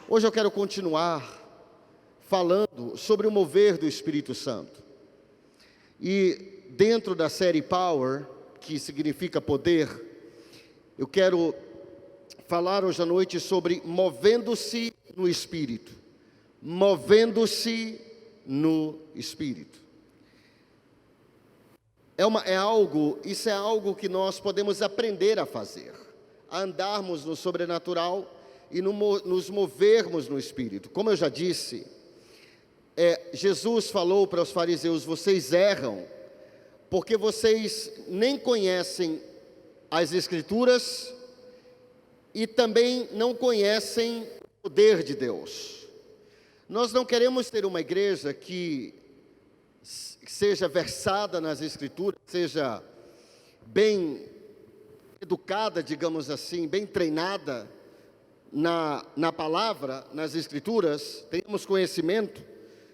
Hoje eu quero continuar falando sobre o mover do Espírito Santo. E dentro da série Power, que significa poder, eu quero falar hoje à noite sobre movendo-se no Espírito. Movendo-se no Espírito. Isso é algo que nós podemos aprender a fazer. A andarmos no sobrenatural e nos movermos no Espírito. Como eu já disse, Jesus falou para os fariseus: vocês erram, porque vocês nem conhecem as Escrituras e também não conhecem o poder de Deus. Nós não queremos ter uma igreja que seja versada nas Escrituras, seja bem educada, digamos assim, bem treinada na palavra, nas Escrituras, tenhamos conhecimento,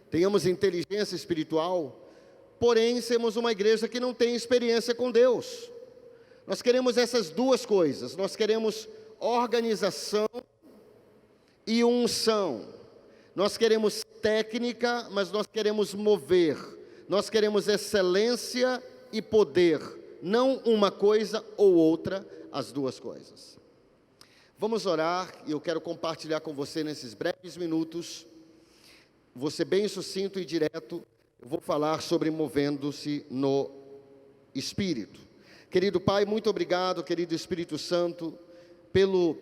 tenhamos inteligência espiritual, porém sermos uma igreja que não tem experiência com Deus. Nós queremos essas duas coisas. Nós queremos organização e unção. Nós queremos técnica, mas nós queremos mover. Nós queremos excelência e poder, não uma coisa ou outra, as duas coisas. Vamos orar, e eu quero compartilhar com você nesses breves minutos. Vou ser bem sucinto e direto. Eu vou falar sobre movendo-se no Espírito. Querido Pai, muito obrigado, querido Espírito Santo, pelo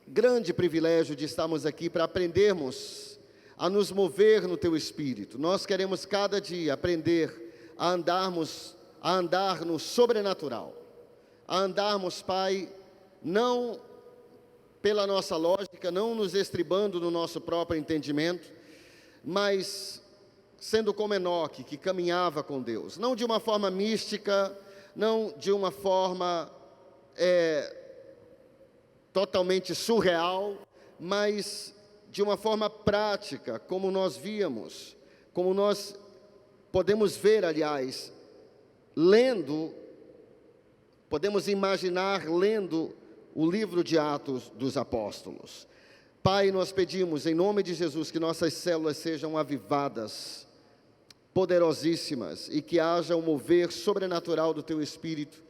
grande privilégio de estarmos aqui para aprendermos a nos mover no Teu Espírito. Nós queremos cada dia aprender a andar no sobrenatural, a andarmos, Pai, não pela nossa lógica, não nos estribando no nosso próprio entendimento, mas sendo como Enoque, que caminhava com Deus, não de uma forma mística, não de uma forma totalmente surreal, mas de uma forma prática, como nós víamos, como nós podemos ver, aliás, lendo, podemos imaginar lendo o livro de Atos dos Apóstolos. Pai, nós pedimos em nome de Jesus que nossas células sejam avivadas, poderosíssimas, e que haja um mover sobrenatural do Teu Espírito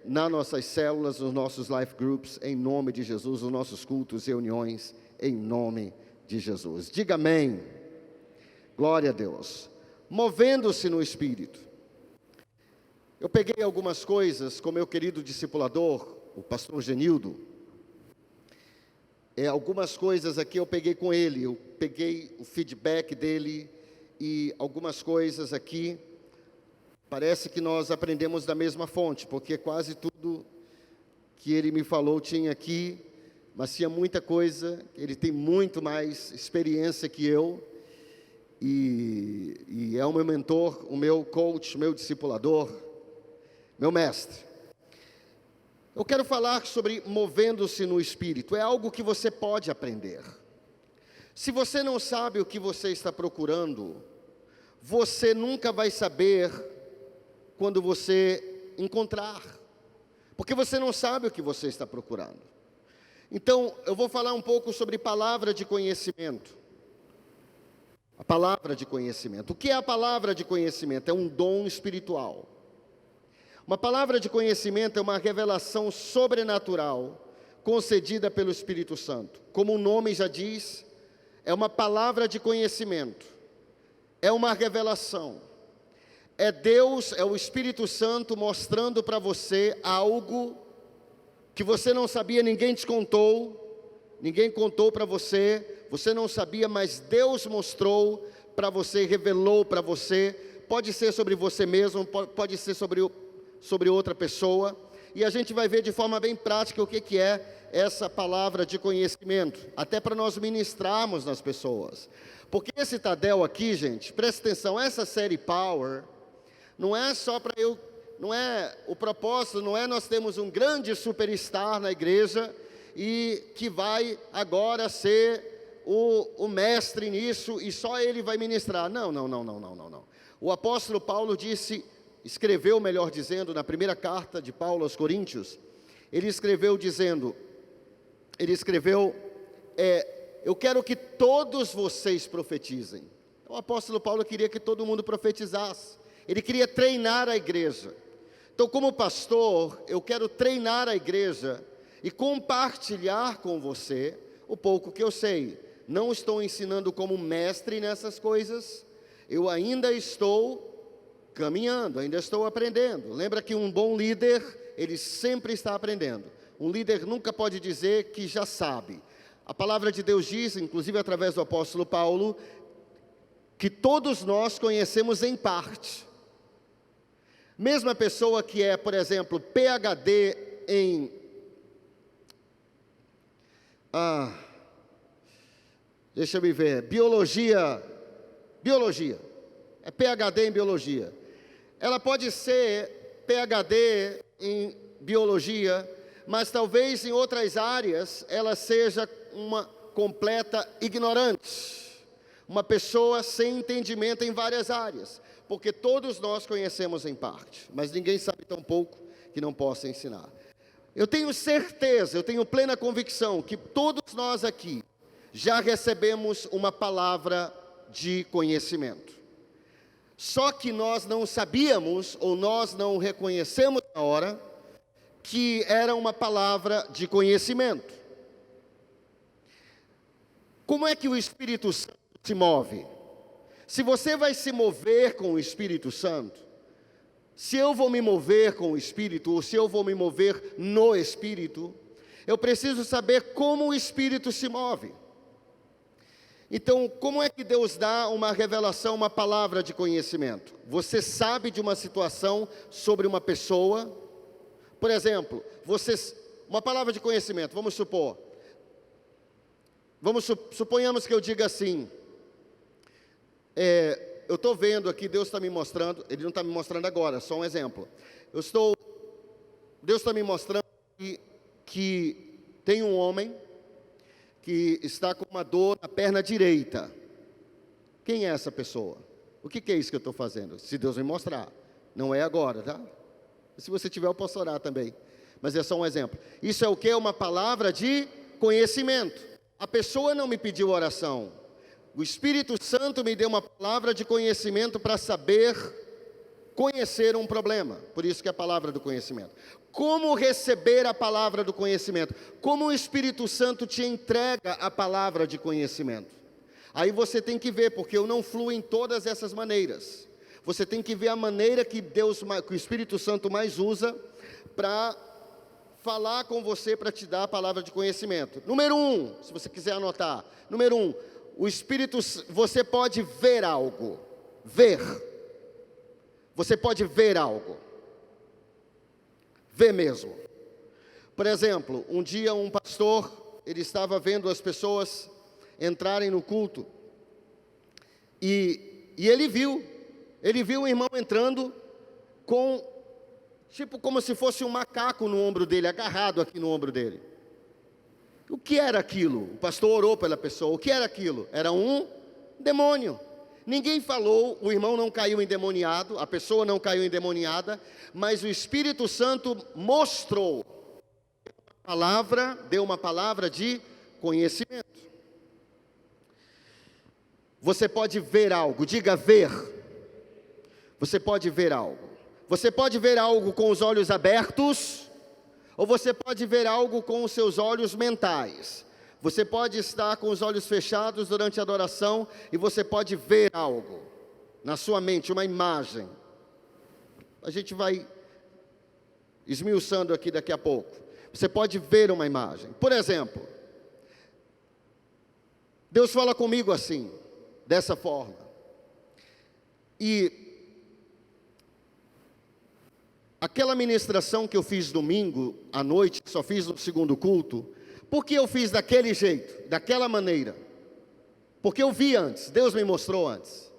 nas nossas células, nos nossos life groups, em nome de Jesus, nos nossos cultos e reuniões, em nome de Jesus. Diga amém. Glória a Deus. Movendo-se no Espírito. Eu peguei algumas coisas com meu querido discipulador, o pastor Genildo. Algumas coisas aqui eu peguei com ele, eu peguei o feedback dele e algumas coisas aqui, parece que nós aprendemos da mesma fonte, porque quase tudo que ele me falou tinha aqui, mas tinha muita coisa, ele tem muito mais experiência que eu, e é o meu mentor, o meu coach, o meu discipulador, meu mestre. Eu quero falar sobre movendo-se no Espírito. É algo que você pode aprender. Se você não sabe o que você está procurando, você nunca vai saber quando você encontrar, porque você não sabe o que você está procurando. Então, eu vou falar um pouco sobre palavra de conhecimento. A palavra de conhecimento. O que é a palavra de conhecimento? É um dom espiritual. Uma palavra de conhecimento é uma revelação sobrenatural concedida pelo Espírito Santo. Como o nome já diz, é uma palavra de conhecimento, é uma revelação. É Deus, é o Espírito Santo mostrando para você algo que você não sabia, ninguém te contou, ninguém contou para você, você não sabia, mas Deus mostrou para você, revelou para você. Pode ser sobre você mesmo, pode ser sobre outra pessoa, e a gente vai ver de forma bem prática o que é essa palavra de conhecimento, até para nós ministrarmos nas pessoas. Porque esse Tadel aqui, gente, presta atenção, essa série Power, não é só para o propósito não é nós temos um grande superstar na igreja, e que vai agora ser o mestre nisso, e só ele vai ministrar. Não. O apóstolo Paulo disse: escreveu, melhor dizendo, na primeira carta de Paulo aos Coríntios, ele escreveu dizendo, eu quero que todos vocês profetizem. O apóstolo Paulo queria que todo mundo profetizasse, ele queria treinar a igreja. Então, como pastor, eu quero treinar a igreja e compartilhar com você o pouco que eu sei. Não estou ensinando como mestre nessas coisas, eu ainda estou caminhando, ainda estou aprendendo. Lembra que um bom líder, ele sempre está aprendendo. Um líder nunca pode dizer que já sabe. A palavra de Deus diz, inclusive através do apóstolo Paulo, que todos nós conhecemos em parte. Mesmo a pessoa que é, por exemplo, PhD em deixa eu me ver, biologia, é PhD em biologia. Ela pode ser PhD em biologia, mas talvez em outras áreas ela seja uma completa ignorante, uma pessoa sem entendimento em várias áreas, porque todos nós conhecemos em parte, mas ninguém sabe tão pouco que não possa ensinar. Eu tenho certeza, eu tenho plena convicção que todos nós aqui já recebemos uma palavra de conhecimento. Só que nós não sabíamos, ou nós não reconhecemos na hora, que era uma palavra de conhecimento. Como é que o Espírito Santo se move? Se você vai se mover com o Espírito Santo, se eu vou me mover com o Espírito, ou se eu vou me mover no Espírito, eu preciso saber como o Espírito se move. Então, como é que Deus dá uma revelação, uma palavra de conhecimento? Você sabe de uma situação sobre uma pessoa, por exemplo, uma palavra de conhecimento, vamos supor, suponhamos que eu diga assim, eu estou vendo aqui, Deus está me mostrando, Ele não está me mostrando agora, só um exemplo. Deus está me mostrando que tem um homem que está com uma dor na perna direita. Quem é essa pessoa? O que é isso que eu estou fazendo? Se Deus me mostrar, não é agora, tá? Se você tiver, eu posso orar também, mas é só um exemplo. Isso é o que? Uma palavra de conhecimento. A pessoa não me pediu oração, o Espírito Santo me deu uma palavra de conhecimento para saber conhecer um problema, por isso que é a palavra do conhecimento. Como receber a palavra do conhecimento? Como o Espírito Santo te entrega a palavra de conhecimento? Aí você tem que ver, porque eu não fluo em todas essas maneiras. Você tem que ver a maneira que que o Espírito Santo mais usa para falar com você, para te dar a palavra de conhecimento. Número 1, se você quiser anotar. Número 1, você pode ver algo. Você pode ver algo. Ver mesmo. Por exemplo, um dia um pastor, ele estava vendo as pessoas entrarem no culto. E ele viu um irmão entrando com, como se fosse um macaco no ombro dele, agarrado aqui no ombro dele. O que era aquilo? O pastor orou pela pessoa. O que era aquilo? Era um demônio. Ninguém falou, o irmão não caiu endemoniado, a pessoa não caiu endemoniada, mas o Espírito Santo mostrou, deu uma palavra de conhecimento. Você pode ver algo, diga ver. Você pode ver algo. Você pode ver algo com os olhos abertos, ou você pode ver algo com os seus olhos mentais. Você pode estar com os olhos fechados durante a adoração e você pode ver algo na sua mente, uma imagem. A gente vai esmiuçando aqui daqui a pouco. Você pode ver uma imagem. Por exemplo, Deus fala comigo assim, dessa forma. E aquela ministração que eu fiz domingo à noite, só fiz no segundo culto, por que eu fiz daquele jeito, daquela maneira? Porque eu vi antes, Deus me mostrou antes.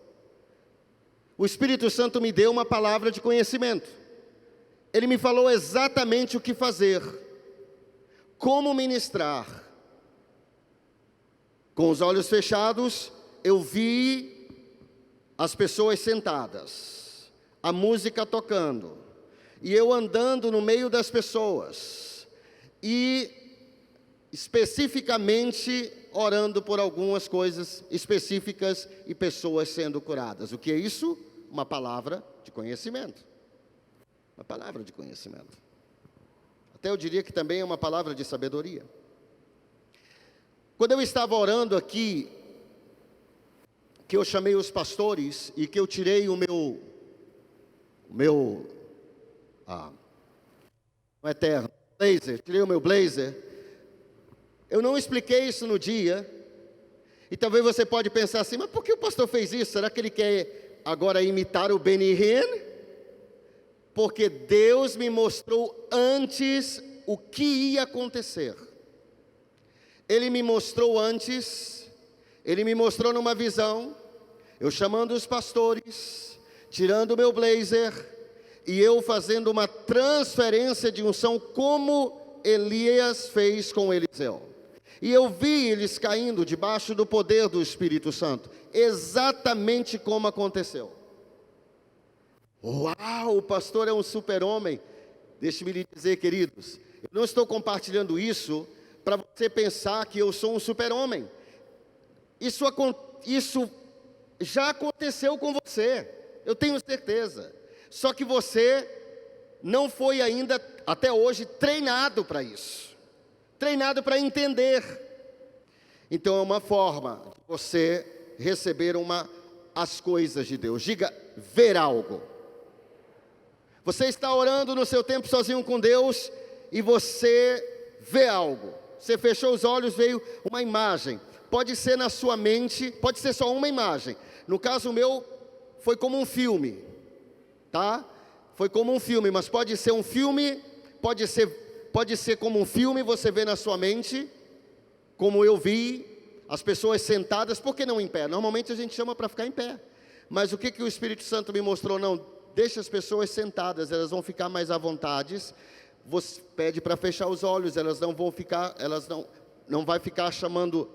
O Espírito Santo me deu uma palavra de conhecimento. Ele me falou exatamente o que fazer, como ministrar. Com os olhos fechados, eu vi as pessoas sentadas. a música tocando, e eu andando no meio das pessoas, e especificamente orando por algumas coisas específicas e pessoas sendo curadas. O que é isso? Uma palavra de conhecimento. Uma palavra de conhecimento. Até eu diria que também é uma palavra de sabedoria. Quando eu estava orando aqui, que eu chamei os pastores e que eu tirei o meu blazer, tirei o meu blazer, eu não expliquei isso no dia, e talvez você pode pensar assim, mas por que o pastor fez isso? Será que ele quer agora imitar o Benny Hinn? Porque Deus me mostrou antes o que ia acontecer. Ele me mostrou antes, Ele me mostrou numa visão, eu chamando os pastores, tirando o meu blazer, e eu fazendo uma transferência de unção, como Elias fez com Eliseu. E eu vi eles caindo debaixo do poder do Espírito Santo, exatamente como aconteceu. Uau, o pastor é um super-homem. Deixe-me lhe dizer, queridos, eu não estou compartilhando isso para você pensar que eu sou um super-homem. Isso já aconteceu com você, eu tenho certeza. Só que você não foi ainda, até hoje, treinado para isso. Treinado para entender. Então é uma forma de você receber as coisas de Deus. Diga, ver algo. Você está orando no seu tempo sozinho com Deus e você vê algo. Você fechou os olhos, veio uma imagem. Pode ser na sua mente, pode ser só uma imagem. No caso meu, foi como um filme, tá? Foi como um filme, mas pode ser um filme, pode ser como um filme, você vê na sua mente, como eu vi, as pessoas sentadas, por que não em pé? Normalmente a gente chama para ficar em pé. Mas o que o Espírito Santo me mostrou? Não, deixa as pessoas sentadas, elas vão ficar mais à vontade. Você pede para fechar os olhos, elas não vão ficar, não vai ficar chamando,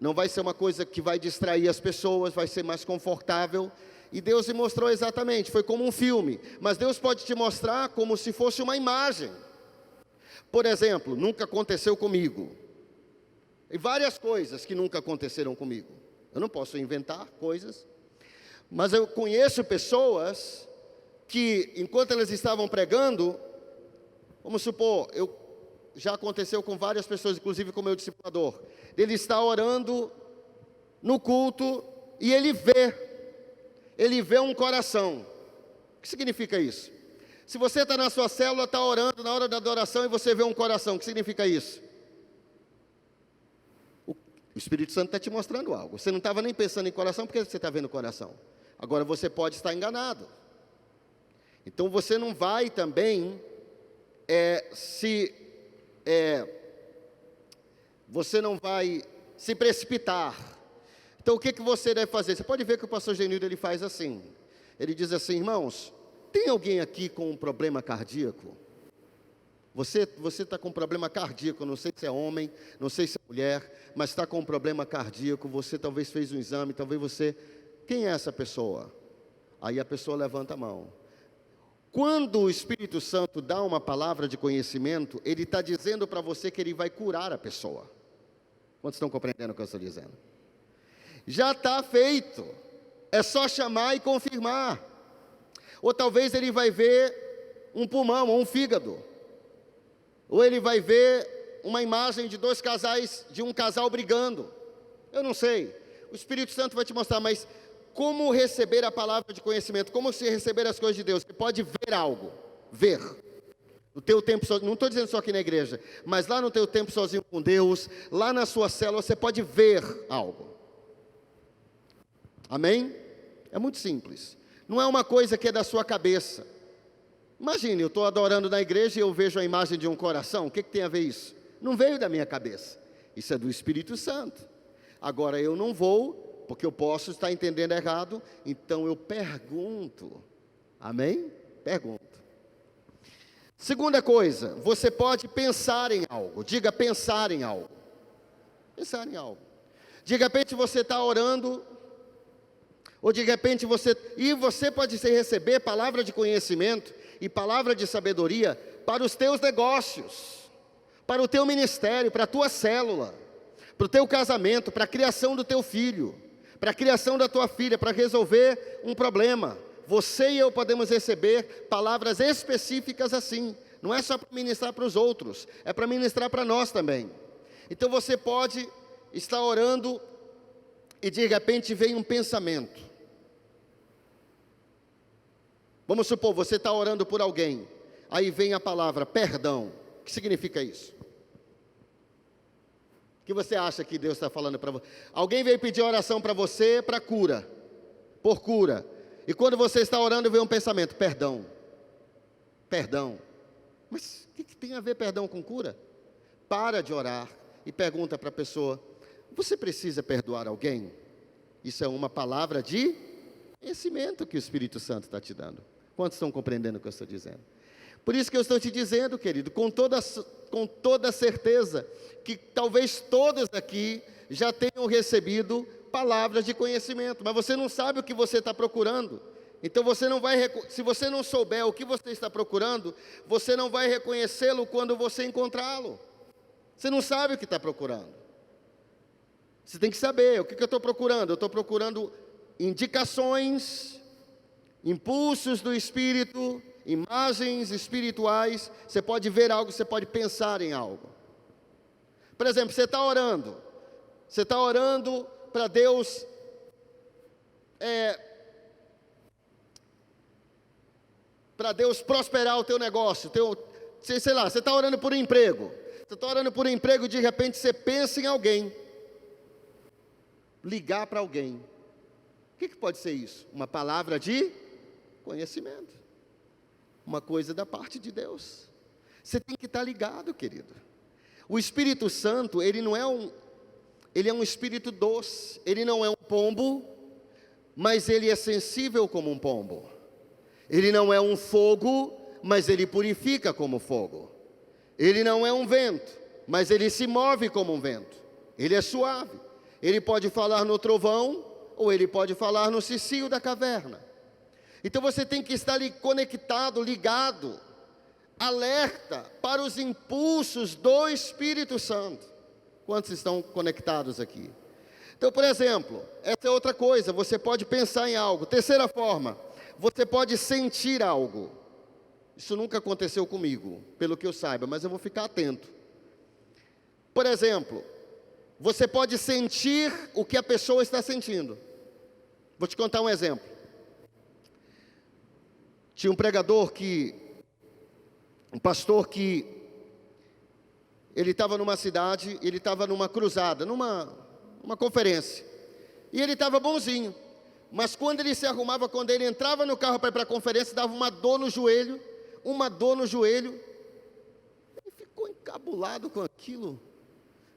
não vai ser uma coisa que vai distrair as pessoas, vai ser mais confortável. E Deus me mostrou exatamente, foi como um filme, mas Deus pode te mostrar como se fosse uma imagem. Por exemplo, nunca aconteceu comigo, e várias coisas que nunca aconteceram comigo. Eu não posso inventar coisas, mas eu conheço pessoas que, enquanto elas estavam pregando, vamos supor, já aconteceu com várias pessoas, inclusive com o meu discipulador, ele está orando no culto e ele vê um coração. O que significa isso? Se você está na sua célula, está orando na hora da adoração e você vê um coração, o que significa isso? O Espírito Santo está te mostrando algo. Você não estava nem pensando em coração, porque você está vendo coração. Agora você pode estar enganado. Então você não vai também você não vai se precipitar. Então o que você deve fazer? Você pode ver que o pastor Genildo ele faz assim. Ele diz assim, irmãos, tem alguém aqui com um problema cardíaco? Você está com um problema cardíaco, não sei se é homem, não sei se é mulher, mas está com um problema cardíaco, você talvez fez um exame, talvez você... Quem é essa pessoa? Aí a pessoa levanta a mão. Quando o Espírito Santo dá uma palavra de conhecimento, ele está dizendo para você que ele vai curar a pessoa. Quantos estão compreendendo o que eu estou dizendo? Já está feito, é só chamar e confirmar. Ou talvez ele vai ver um pulmão ou um fígado, ou ele vai ver uma imagem de um casal brigando, eu não sei, o Espírito Santo vai te mostrar, mas como receber a palavra de conhecimento, como se receber as coisas de Deus? Você pode ver algo, ver, no teu tempo sozinho, não estou dizendo só aqui na igreja, mas lá no teu tempo sozinho com Deus, lá na sua célula, você pode ver algo, amém? É muito simples, não é uma coisa que é da sua cabeça. Imagine, eu estou adorando na igreja e eu vejo a imagem de um coração, o que tem a ver isso? Não veio da minha cabeça, isso é do Espírito Santo. Agora eu não vou, porque eu posso estar entendendo errado, então eu pergunto, amém? Pergunto. Segunda coisa, você pode pensar em algo, diga pensar em algo. Pensar em algo. De repente você está orando, Ou de repente você pode receber palavra de conhecimento e palavra de sabedoria para os teus negócios, para o teu ministério, para a tua célula, para o teu casamento, para a criação do teu filho, para a criação da tua filha, para resolver um problema. Você e eu podemos receber palavras específicas assim. Não é só para ministrar para os outros, é para ministrar para nós também. Então você pode estar orando e de repente vem um pensamento. Vamos supor, você está orando por alguém, aí vem a palavra perdão. O que significa isso? O que você acha que Deus está falando para você? Alguém veio pedir oração para você para cura, por cura. E quando você está orando, vem um pensamento, perdão. Perdão. Mas o que tem a ver perdão com cura? Para de orar e pergunta para a pessoa, você precisa perdoar alguém? Isso é uma palavra de conhecimento que o Espírito Santo está te dando. Quantos estão compreendendo o que eu estou dizendo? Por isso que eu estou te dizendo, querido, com toda certeza, que talvez todos aqui já tenham recebido palavras de conhecimento, mas você não sabe o que você está procurando. Então você não vai, se você não souber o que você está procurando, você não vai reconhecê-lo quando você encontrá-lo. Você não sabe o que está procurando. Você tem que saber o que eu estou procurando. Eu estou procurando indicações, impulsos do Espírito, imagens espirituais. Você pode ver algo, você pode pensar em algo. Por exemplo, você está orando para Deus prosperar o teu negócio, sei lá, você está orando por um emprego. Você está orando por um emprego e de repente você pensa em alguém. Ligar para alguém. O que pode ser isso? Uma palavra de conhecimento. Uma coisa da parte de Deus. Você tem que estar ligado, querido. O Espírito Santo, ele é um espírito doce. Ele não é um pombo, mas ele é sensível como um pombo. Ele não é um fogo, mas ele purifica como fogo. Ele não é um vento, mas ele se move como um vento. Ele é suave. Ele pode falar no trovão, ou ele pode falar no cicio da caverna. Então você tem que estar ali conectado, ligado, alerta para os impulsos do Espírito Santo. Quantos estão conectados aqui? Então, por exemplo, essa é outra coisa, você pode pensar em algo. Terceira forma, você pode sentir algo. Isso nunca aconteceu comigo, pelo que eu saiba, mas eu vou ficar atento. Por exemplo, você pode sentir o que a pessoa está sentindo. Vou te contar um exemplo. Tinha um pastor que, ele estava numa cidade, ele estava numa cruzada, numa conferência. E ele estava bonzinho. Mas quando ele se arrumava, quando ele entrava no carro para ir para a conferência, dava uma dor no joelho. Ele ficou encabulado com aquilo.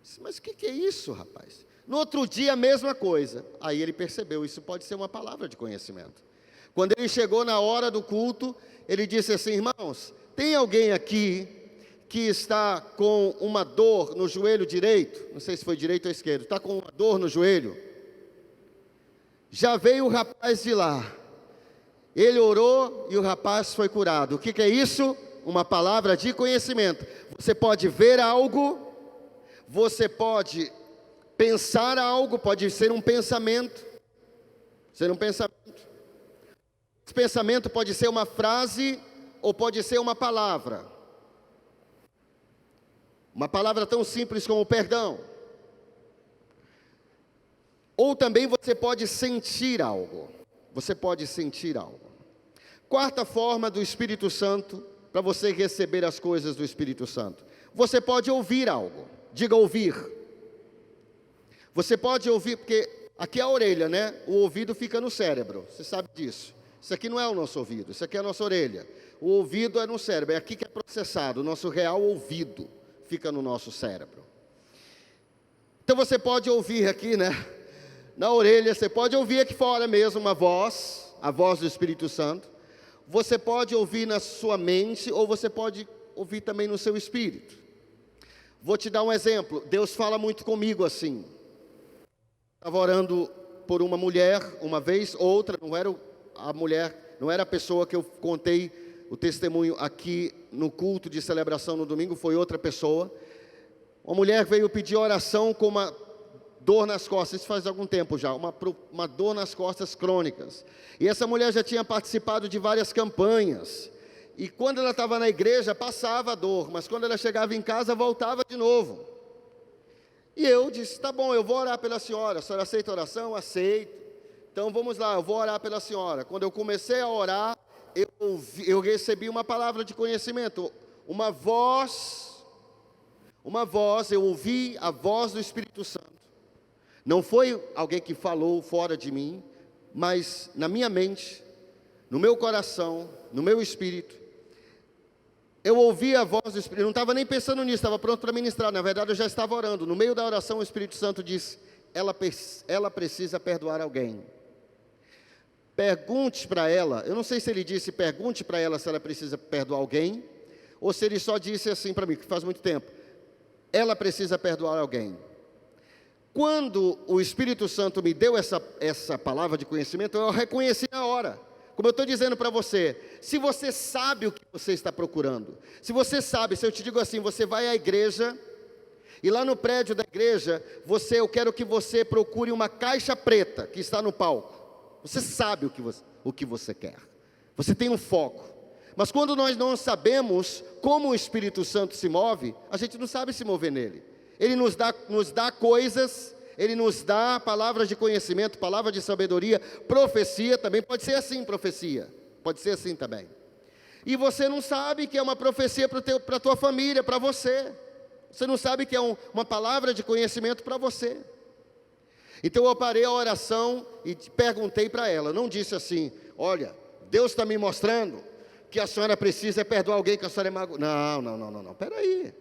Disse, mas o que é isso, rapaz? No outro dia, a mesma coisa. Aí ele percebeu, isso pode ser uma palavra de conhecimento. Quando ele chegou na hora do culto, ele disse assim, irmãos, tem alguém aqui que está com uma dor no joelho direito? Não sei se foi direito ou esquerdo. Está com uma dor no joelho? Já veio o rapaz de lá. Ele orou e o rapaz foi curado. O que é isso? Uma palavra de conhecimento. Você pode ver algo, você pode pensar algo, pode ser um pensamento. Esse pensamento pode ser uma frase ou pode ser uma palavra. Uma palavra tão simples como perdão. Ou também você pode sentir algo. Quarta forma do Espírito Santo, para você receber as coisas do Espírito Santo. Você pode ouvir algo. Diga ouvir. Você pode ouvir, porque aqui é a orelha, né? O ouvido fica no cérebro. Você sabe disso. Isso aqui não é o nosso ouvido, isso aqui é a nossa orelha. O ouvido é no cérebro, é aqui que é processado. O nosso real ouvido fica no nosso cérebro. Então você pode ouvir aqui, né? Na orelha, você pode ouvir aqui fora mesmo uma voz, a voz do Espírito Santo. Você pode ouvir na sua mente, ou você pode ouvir também no seu espírito. Vou te dar um exemplo. Deus fala muito comigo assim. Estava orando por uma mulher uma vez, outra, não era a mulher, não era a pessoa que eu contei o testemunho aqui no culto de celebração no domingo, foi outra pessoa. Uma mulher veio pedir oração com uma dor nas costas, isso faz algum tempo já, uma dor nas costas crônicas. E essa mulher já tinha participado de várias campanhas. E quando ela estava na igreja, passava a dor, mas quando ela chegava em casa, voltava de novo. E eu disse, tá bom, eu vou orar pela senhora. A senhora aceita a oração? Aceito. Então vamos lá, eu vou orar pela senhora. Quando eu comecei a orar, eu recebi uma palavra de conhecimento, uma voz, eu ouvi a voz do Espírito Santo. Não foi alguém que falou fora de mim, mas na minha mente, no meu coração, no meu espírito, eu ouvi a voz do Espírito. Eu não estava nem pensando nisso, estava pronto para ministrar. Na verdade, eu já estava orando. No meio da oração, o Espírito Santo disse: ela precisa perdoar alguém. Pergunte para ela. Eu não sei se ele disse pergunte para ela se ela precisa perdoar alguém, ou se ele só disse assim para mim, que faz muito tempo: ela precisa perdoar alguém. Quando o Espírito Santo me deu essa palavra de conhecimento, eu reconheci na hora. Como eu estou dizendo para você, se você sabe o que você está procurando, se você sabe, se eu te digo assim, você vai à igreja, e lá no prédio da igreja, eu quero que você procure uma caixa preta que está no palco. Você sabe o que você quer, você tem um foco. Mas quando nós não sabemos como o Espírito Santo se move, a gente não sabe se mover nele. Ele nos dá coisas, ele nos dá palavras de conhecimento, palavra de sabedoria, profecia, também pode ser assim, profecia, pode ser assim também. E você não sabe que é uma profecia para a tua família, para você. Você não sabe que é uma palavra de conhecimento para você. Então eu parei a oração e perguntei para ela, não disse assim, olha, Deus está me mostrando que a senhora precisa perdoar alguém que a senhora é magoada. Não, peraí,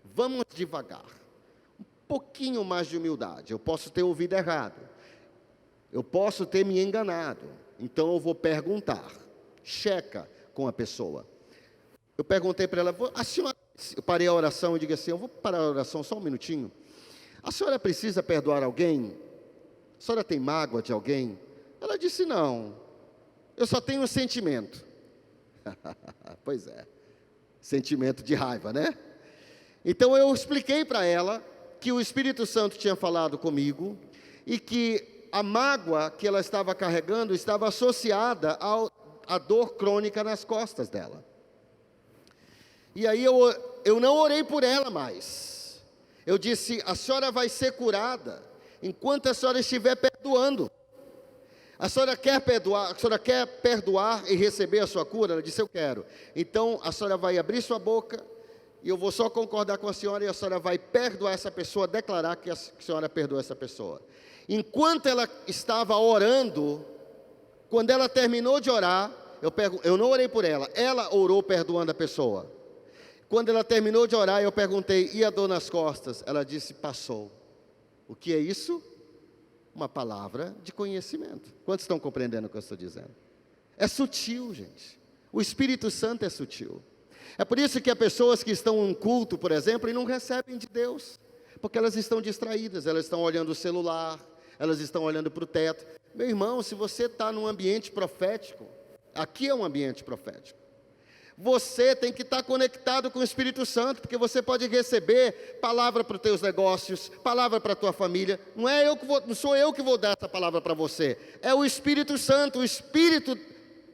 vamos devagar. Pouquinho mais de humildade. Eu posso ter ouvido errado, eu posso ter me enganado, então eu vou perguntar, checa com a pessoa. Eu perguntei para ela, a senhora, eu parei a oração e digo assim, eu vou parar a oração só um minutinho, a senhora precisa perdoar alguém? A senhora tem mágoa de alguém? Ela disse, não, eu só tenho um sentimento. Pois é, sentimento de raiva, né? Então eu expliquei para ela que o Espírito Santo tinha falado comigo e que a mágoa que ela estava carregando estava associada à dor crônica nas costas dela. E aí eu não orei por ela mais. Eu disse, a senhora vai ser curada enquanto a senhora estiver perdoando. A senhora quer perdoar e receber a sua cura? Ela disse, eu quero. Então a senhora vai abrir sua boca, e eu vou só concordar com a senhora, e a senhora vai perdoar essa pessoa, declarar que a senhora perdoou essa pessoa. Enquanto ela estava orando, quando ela terminou de orar, eu não orei por ela, ela orou perdoando a pessoa. Quando ela terminou de orar, eu perguntei, e a dor nas costas? Ela disse, passou. O que é isso? Uma palavra de conhecimento. Quantos estão compreendendo o que eu estou dizendo? É sutil, gente. O Espírito Santo é sutil. É por isso que há pessoas que estão em culto, por exemplo, e não recebem de Deus, porque elas estão distraídas, elas estão olhando o celular, elas estão olhando para o teto. Meu irmão, se você está num ambiente profético, aqui é um ambiente profético, você tem que estar conectado com o Espírito Santo, porque você pode receber palavra para os teus negócios, palavra para a tua família. Não sou eu que vou dar essa palavra para você, é o Espírito Santo. O Espírito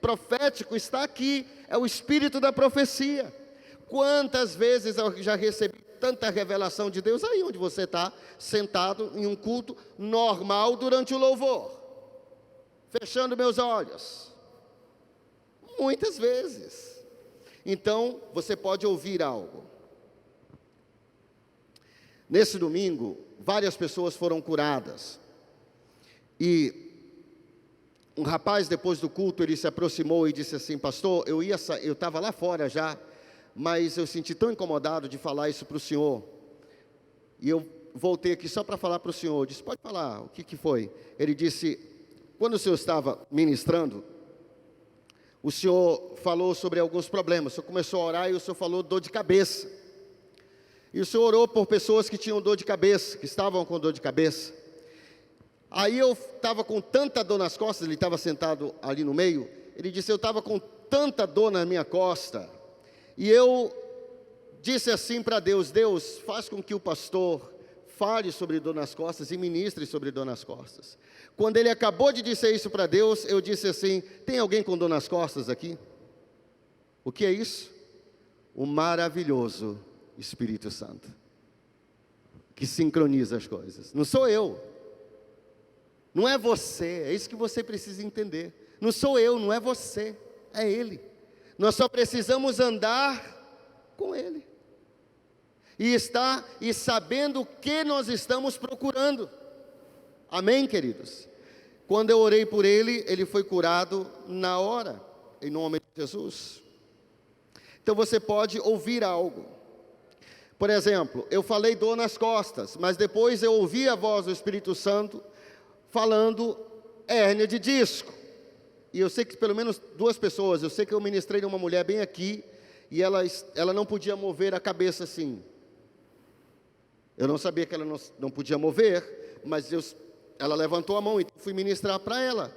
profético está aqui, é o Espírito da profecia. Quantas vezes eu já recebi tanta revelação de Deus aí onde você está, sentado em um culto normal durante o louvor, fechando meus olhos, muitas vezes. Então, você pode ouvir algo. Nesse domingo, várias pessoas foram curadas. E um rapaz, depois do culto, ele se aproximou e disse assim, pastor, eu estava lá fora já, mas eu senti tão incomodado de falar isso para o senhor. E eu voltei aqui só para falar para o senhor. Eu disse, pode falar, o que foi? Ele disse, quando o senhor estava ministrando, o senhor falou sobre alguns problemas. O senhor começou a orar e o senhor falou dor de cabeça. E o senhor orou por pessoas que tinham dor de cabeça, que estavam com dor de cabeça. Aí eu estava com tanta dor nas costas, ele estava sentado ali no meio, ele disse, eu estava com tanta dor na minha costa, e eu disse assim para Deus, Deus, faz com que o pastor fale sobre dor nas costas e ministre sobre dor nas costas. Quando ele acabou de dizer isso para Deus, eu disse assim, tem alguém com dor nas costas aqui? O que é isso? O maravilhoso Espírito Santo, que sincroniza as coisas. Não sou eu, não é você, é isso que você precisa entender. Não sou eu, não é você, é Ele. Nós só precisamos andar com Ele. E sabendo o que nós estamos procurando. Amém, queridos? Quando eu orei por ele, ele foi curado na hora, em nome de Jesus. Então você pode ouvir algo. Por exemplo, eu falei dor nas costas, mas depois eu ouvi a voz do Espírito Santo falando hérnia de disco. E eu sei que pelo menos 2 pessoas, eu sei que eu ministrei uma mulher bem aqui, e ela não podia mover a cabeça assim. Eu não sabia que ela não podia mover, mas ela levantou a mão e fui ministrar para ela.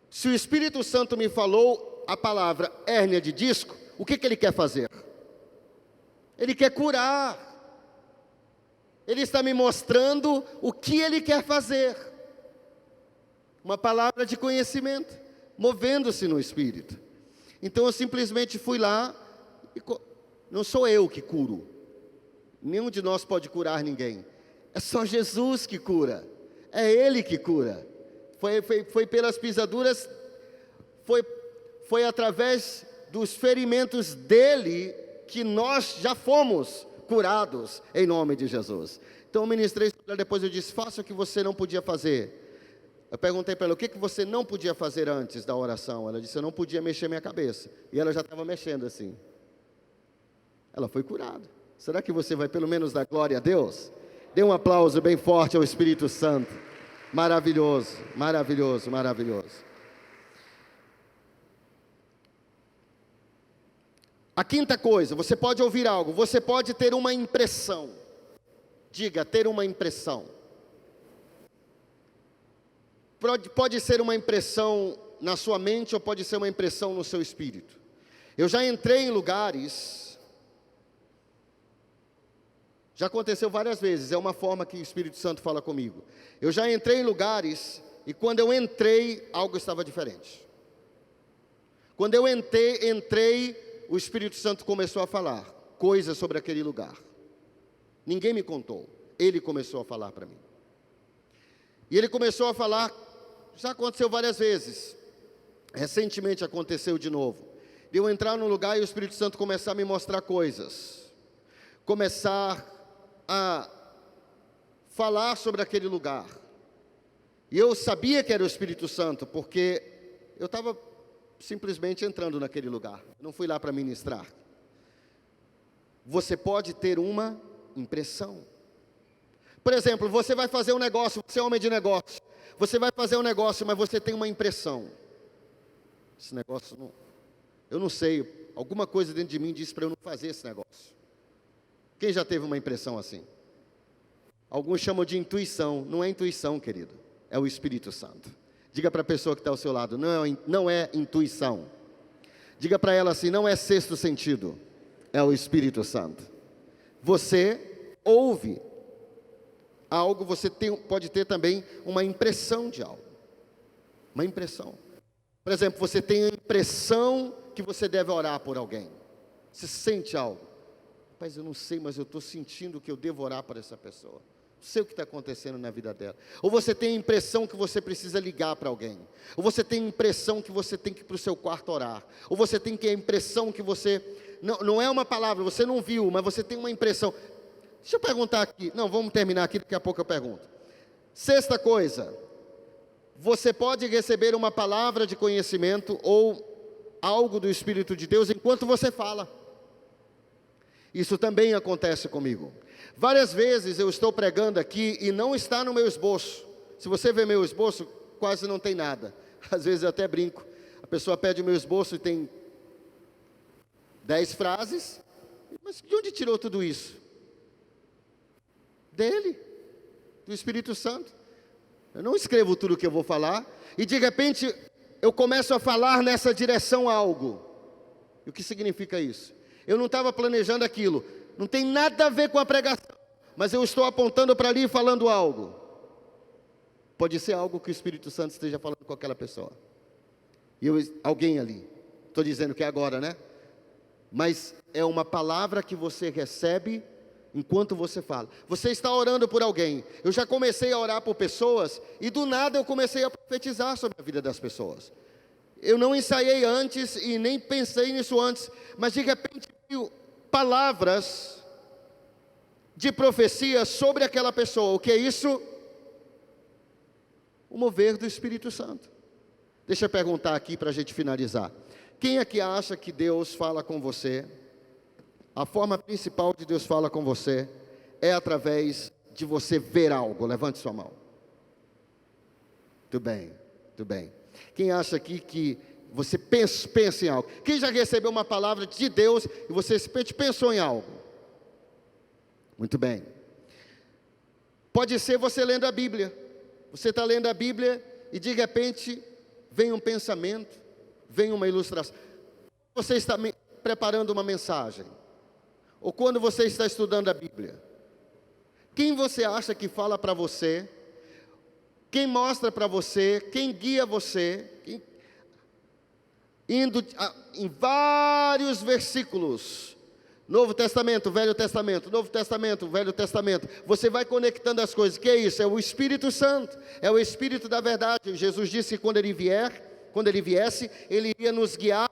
Se o Espírito Santo me falou a palavra hérnia de disco, o que ele quer fazer? Ele quer curar. Ele está me mostrando o que ele quer fazer. Uma palavra de conhecimento, movendo-se no Espírito. Então eu simplesmente fui lá, não sou eu que curo. Nenhum de nós pode curar ninguém. É só Jesus que cura. É Ele que cura. Foi pelas pisaduras, foi através dos ferimentos dEle que nós já fomos curados, em nome de Jesus. Então eu ministrei, depois eu disse, faça o que você não podia fazer. Eu perguntei para ela, o que você não podia fazer antes da oração? Ela disse, eu não podia mexer minha cabeça. E ela já estava mexendo assim. Ela foi curada. Será que você vai pelo menos dar glória a Deus? Dê um aplauso bem forte ao Espírito Santo. Maravilhoso, maravilhoso, maravilhoso. A quinta coisa, você pode ouvir algo, você pode ter uma impressão. Diga, ter uma impressão. Pode ser uma impressão na sua mente ou pode ser uma impressão no seu espírito. Eu já entrei em lugares... Já aconteceu várias vezes, é uma forma que o Espírito Santo fala comigo. Eu já entrei em lugares e quando eu entrei, algo estava diferente. Quando eu entrei, o Espírito Santo começou a falar coisas sobre aquele lugar. Ninguém me contou, ele começou a falar para mim. E ele começou a falar, já aconteceu várias vezes. Recentemente aconteceu de novo. De eu entrar num lugar e o Espírito Santo começar a me mostrar coisas. Começar a falar sobre aquele lugar. E eu sabia que era o Espírito Santo, porque eu estava simplesmente entrando naquele lugar. Não fui lá para ministrar. Você pode ter uma impressão. Por exemplo, você vai fazer um negócio, você é homem de negócio. Você vai fazer um negócio, mas você tem uma impressão. Esse negócio, eu não sei, alguma coisa dentro de mim diz para eu não fazer esse negócio. Quem já teve uma impressão assim? Alguns chamam de intuição. Não é intuição, querido. É o Espírito Santo. Diga para a pessoa que está ao seu lado, não é intuição. Diga para ela assim, não é sexto sentido. É o Espírito Santo. Você ouve algo, você pode ter também uma impressão de algo. Uma impressão. Por exemplo, você tem a impressão que você deve orar por alguém. Você sente algo. Rapaz, eu não sei, mas eu estou sentindo que eu devo orar para essa pessoa. Não sei o que está acontecendo na vida dela. Ou você tem a impressão que você precisa ligar para alguém. Ou você tem a impressão que você tem que ir para o seu quarto orar. Ou você tem a impressão que você... Não é uma palavra, você não viu, mas você tem uma impressão. Deixa eu perguntar aqui. Não, vamos terminar aqui, daqui a pouco eu pergunto. Sexta coisa. Você pode receber uma palavra de conhecimento ou algo do Espírito de Deus enquanto você fala. Isso também acontece comigo. Várias vezes eu estou pregando aqui e não está no meu esboço. Se você ver meu esboço, quase não tem nada. Às vezes eu até brinco. A pessoa pede o meu esboço e tem 10 frases. Mas de onde tirou tudo isso? Dele, do Espírito Santo. Eu não escrevo tudo o que eu vou falar, e de repente eu começo a falar nessa direção algo. E o que significa isso? Eu não estava planejando aquilo, não tem nada a ver com a pregação, mas eu estou apontando para ali e falando algo. Pode ser algo que o Espírito Santo esteja falando com aquela pessoa. Alguém ali. Estou dizendo que é agora, né? Mas é uma palavra que você recebe enquanto você fala. Você está orando por alguém. Eu já comecei a orar por pessoas e do nada eu comecei a profetizar sobre a vida das pessoas. Eu não ensaiei antes e nem pensei nisso antes, mas de repente veio palavras de profecia sobre aquela pessoa. O que é isso? O mover do Espírito Santo. Deixa eu perguntar aqui para a gente finalizar. Quem aqui acha que Deus fala com você? A forma principal de Deus falar com você é através de você ver algo. Levante sua mão. Muito bem, muito bem. Quem acha aqui que você pensa em algo? Quem já recebeu uma palavra de Deus e você simplesmente pensou em algo? Muito bem. Pode ser você lendo a Bíblia. Você está lendo a Bíblia e de repente vem um pensamento, vem uma ilustração. Você está preparando uma mensagem, ou quando você está estudando a Bíblia, quem você acha que fala para você? Quem mostra para você? Quem guia você? Indo em vários versículos, Novo Testamento, Velho Testamento, Novo Testamento, Velho Testamento, você vai conectando as coisas. Que é isso? É o Espírito Santo, é o Espírito da verdade. Jesus disse que quando ele viesse, ele iria nos guiar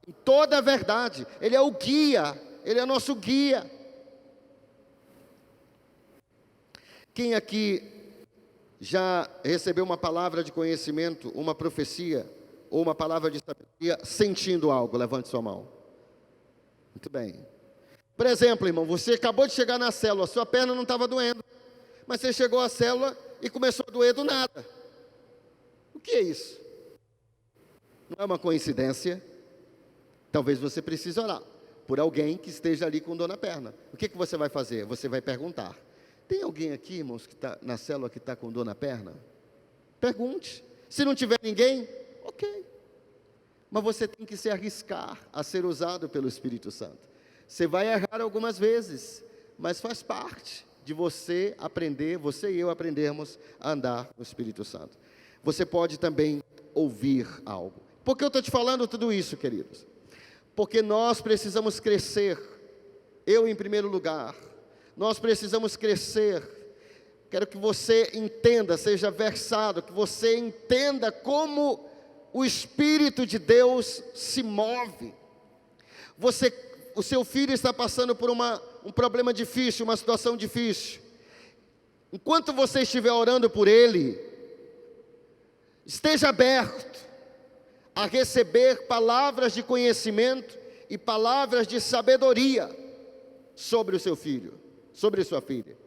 em toda a verdade. Ele é o guia, ele é nosso guia. Quem aqui já recebeu uma palavra de conhecimento, uma profecia, ou uma palavra de sabedoria, sentindo algo? Levante sua mão. Muito bem. Por exemplo, irmão, você acabou de chegar na célula, sua perna não estava doendo, mas você chegou à célula e começou a doer do nada. O que é isso? Não é uma coincidência? Talvez você precise orar por alguém que esteja ali com dor na perna. O que você vai fazer? Você vai perguntar. Tem alguém aqui, irmãos, que está na célula que está com dor na perna? Pergunte. Se não tiver ninguém, ok. Mas você tem que se arriscar a ser usado pelo Espírito Santo. Você vai errar algumas vezes, mas faz parte de você aprender, você e eu aprendermos a andar no Espírito Santo. Você pode também ouvir algo. Por que eu estou te falando tudo isso, queridos? Porque nós precisamos crescer. Eu em primeiro lugar. Nós precisamos crescer. Quero que você entenda, seja versado, que você entenda como o Espírito de Deus se move. O seu filho está passando por um problema difícil, uma situação difícil. Enquanto você estiver orando por ele, esteja aberto a receber palavras de conhecimento e palavras de sabedoria sobre o seu filho, sobre a sua filha.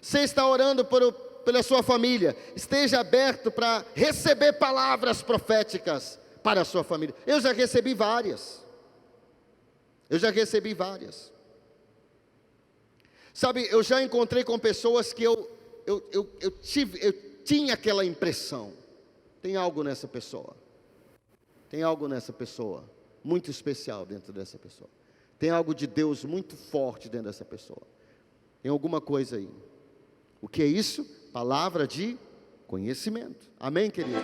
Você está orando pela sua família, esteja aberto para receber palavras proféticas para a sua família. Eu já recebi várias. Sabe, eu já encontrei com pessoas que eu tinha aquela impressão. Tem algo nessa pessoa. Tem algo nessa pessoa muito especial dentro dessa pessoa. Tem algo de Deus muito forte dentro dessa pessoa. Tem alguma coisa aí. O que é isso? Palavra de conhecimento. Amém, querido?